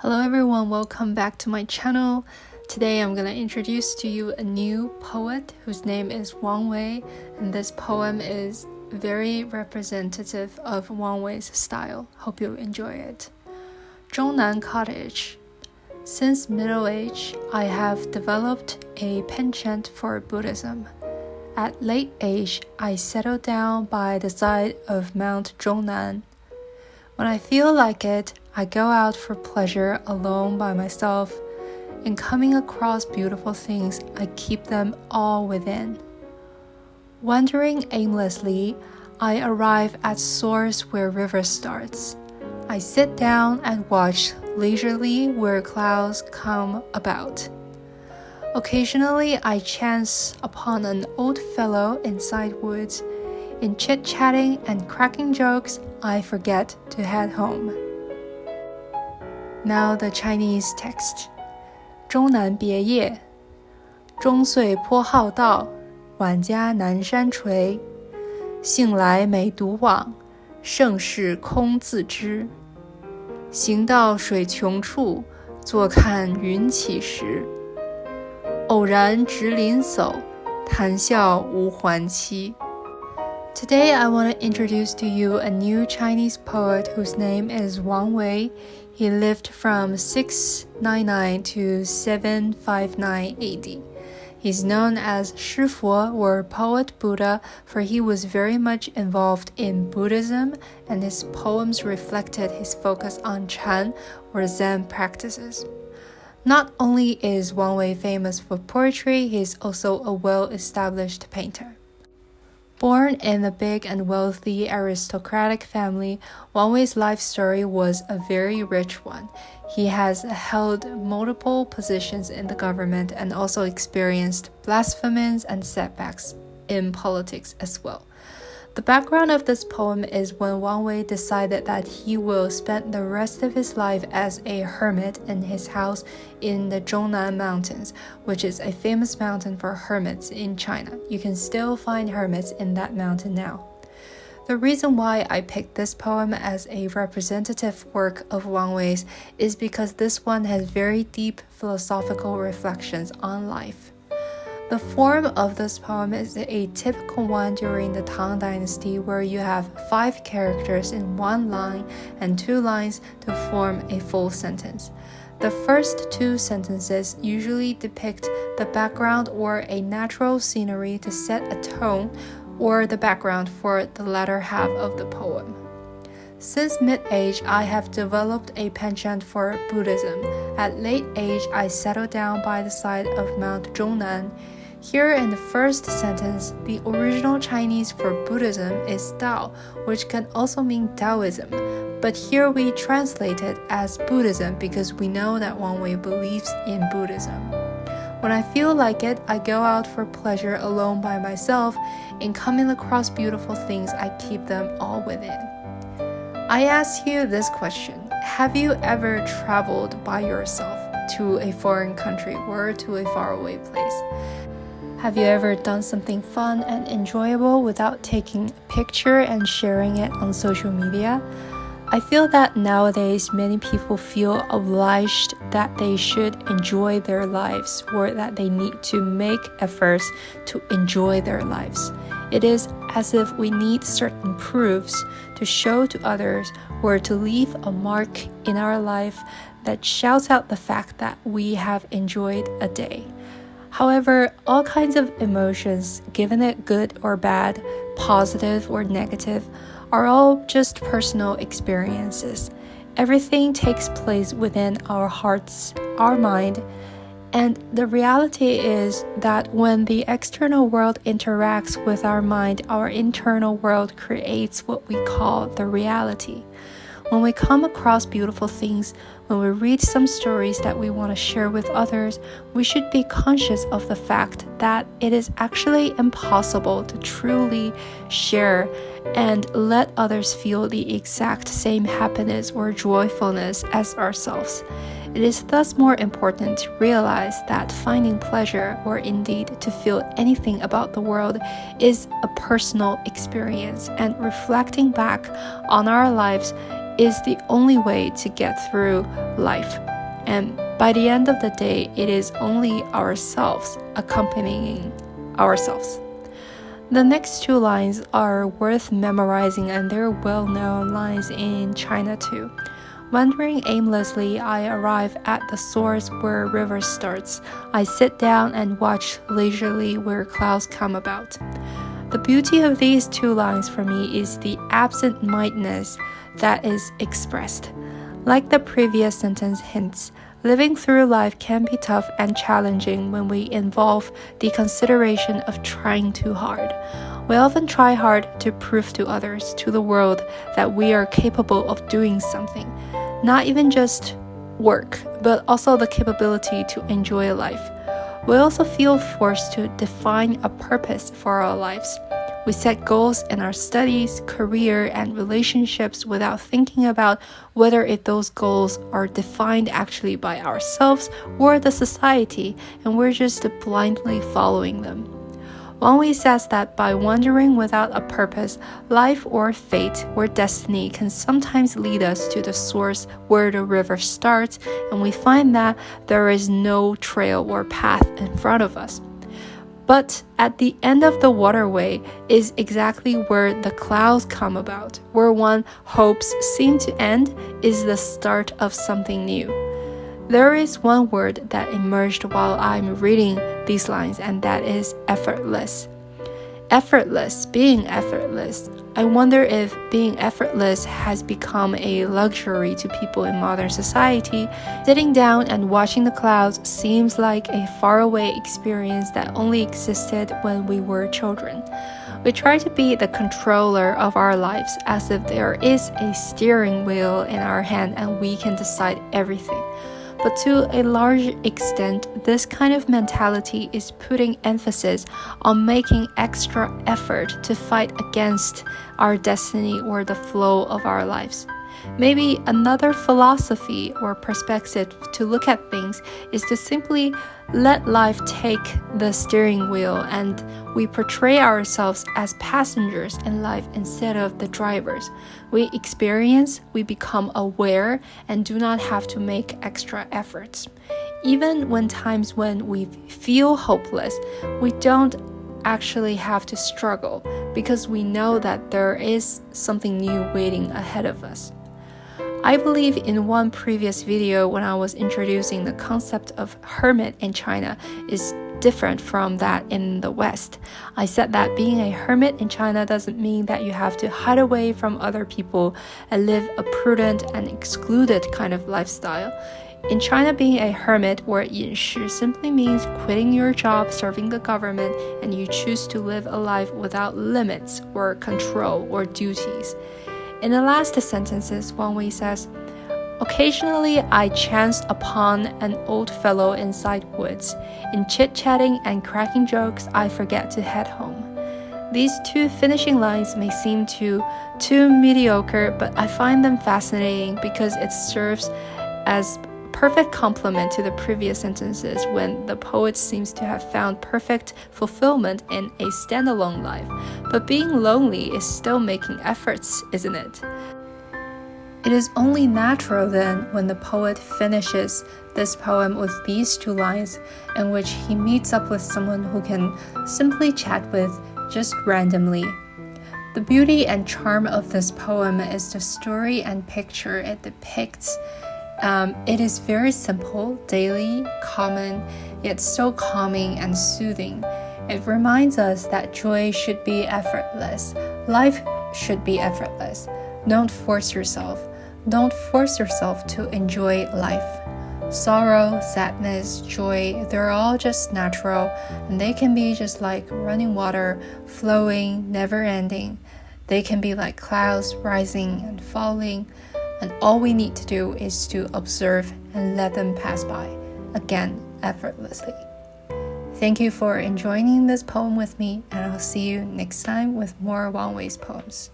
Hello everyone, welcome back to my channel. Today I'm going to introduce to you a new poet whose name is Wang Wei, and this poem is very representative of Wang Wei's style. Hope you enjoy it. Zhongnan Cottage. Since middle age, I have developed a penchant for Buddhism. At late age, I settled down by the side of Mount Zhongnan. When I feel like it, I go out for pleasure alone by myself, and coming across beautiful things, I keep them all within. Wandering aimlessly, I arrive at source where river starts. I sit down and watch leisurely where clouds come about. Occasionally, I chance upon an old fellow inside woods. In chitchatting and cracking jokes, I forget to head home. Now the Chinese text. 终南别业，中岁颇好道，晚家南山陲。兴来每独往，胜事空自知。行到水穷处，坐看云起时。偶然值林叟，谈笑无还期。Today I want to introduce to you a new Chinese poet whose name is Wang Wei. He lived from 699 to 759 AD. He's known as Shifo or Poet Buddha, for he was very much involved in Buddhism, and his poems reflected his focus on Chan or Zen practices. Not only is Wang Wei famous for poetry, he is also a well-established painter. Born in a big and wealthy aristocratic family, Wang Wei's life story was a very rich one. He has held multiple positions in the government and also experienced blasphemies and setbacks in politics as well. The background of this poem is when Wang Wei decided that he will spend the rest of his life as a hermit in his house in the Zhongnan Mountains, which is a famous mountain for hermits in China. You can still find hermits in that mountain now. The reason why I picked this poem as a representative work of Wang Wei's is because this one has very deep philosophical reflections on life. The form of this poem is a typical one during the Tang Dynasty, where you have 5 characters in one line and 2 lines to form a full sentence. The first 2 sentences usually depict the background or a natural scenery to set a tone, or the background for the latter half of the poem. Since mid-age, I have developed a penchant for Buddhism. At late age, I settled down by the side of Mount Zhongnan. Here in the first sentence, the original Chinese for Buddhism is Dao, which can also mean Taoism. But here we translate it as Buddhism because we know that Wang Wei believes in Buddhism. When I feel like it, I go out for pleasure alone by myself. In coming across beautiful things, I keep them all within. I ask you this question. Have you ever traveled by yourself to a foreign country or to a faraway place? Have you ever done something fun and enjoyable without taking a picture and sharing it on social media? I feel that nowadays many people feel obliged that they should enjoy their lives, or that they need to make efforts to enjoy their lives. It is as if we need certain proofs to show to others or to leave a mark in our life that shouts out the fact that we have enjoyed a day. However, all kinds of emotions, given it good or bad, positive or negative, are all just personal experiences. Everything takes place within our hearts, our mind, and the reality is that when the external world interacts with our mind, our internal world creates what we call the reality. When we come across beautiful things, when we read some stories that we want to share with others, we should be conscious of the fact that it is actually impossible to truly share and let others feel the exact same happiness or joyfulness as ourselves. It is thus more important to realize that finding pleasure, or indeed to feel anything about the world, is a personal experience, and reflecting back on our lives is the only way to get through life. and by the end of the day, it is only ourselves accompanying ourselves. The next two lines are worth memorizing, and they're well-known lines in China too. Wandering aimlessly, I arrive at the source where river starts. I sit down and watch leisurely where clouds come about. The beauty of these two lines for me is the absent-mindedness that is expressed. Like the previous sentence hints, living through life can be tough and challenging when we involve the consideration of trying too hard. We often try hard to prove to others, to the world, that we are capable of doing something. Not even just work, but also the capability to enjoy life. We also feel forced to define a purpose for our lives. We set goals in our studies, career, and relationships without thinking about whether if those goals are defined actually by ourselves or the society, and we're just blindly following them. Wang Wei says that by wandering without a purpose, life or fate or destiny can sometimes lead us to the source where the river starts, and we find that there is no trail or path in front of us. But at the end of the waterway is exactly where the clouds come about, where one hopes seem to end is the start of something new. There is one word that emerged while I'm reading these lines, and that is effortless. Effortless, being effortless. I wonder if being effortless has become a luxury to people in modern society. Sitting down and watching the clouds seems like a faraway experience that only existed when we were children. We try to be the controller of our lives as if there is a steering wheel in our hand and we can decide everything. But to a large extent, this kind of mentality is putting emphasis on making extra effort to fight against our destiny or the flow of our lives. Maybe another philosophy or perspective to look at things is to simply let life take the steering wheel and we portray ourselves as passengers in life instead of the drivers. We experience, we become aware, and do not have to make extra efforts. Even when times when we feel hopeless, we don't actually have to struggle because we know that there is something new waiting ahead of us. I believe in one previous video when I was introducing the concept of hermit in China is different from that in the West. I said that being a hermit in China doesn't mean that you have to hide away from other people and live a prudent and excluded kind of lifestyle. In China, being a hermit or 隐士 simply means quitting your job serving the government and you choose to live a life without limits or control or duties. In the last sentences, Wang Wei says, occasionally I chanced upon an old fellow inside woods. In chit-chatting and cracking jokes, I forget to head home. These two finishing lines may seem too mediocre, but I find them fascinating because it serves as perfect complement to the previous sentences when the poet seems to have found perfect fulfillment in a standalone life. But being lonely is still making efforts, isn't it? It is only natural then when the poet finishes this poem with these two lines in which he meets up with someone who can simply chat with just randomly. The beauty and charm of this poem is the story and picture it depicts. It is very simple, daily, common, yet so calming and soothing. It reminds us that joy should be effortless. Life should be effortless. Don't force yourself. Don't force yourself to enjoy life. Sorrow, sadness, joy, they're all just natural, and they can be just like running water, flowing, never ending. They can be like clouds rising and falling. And all we need to do is to observe and let them pass by, again, effortlessly. Thank you for enjoying this poem with me, and I'll see you next time with more Wang Wei's poems.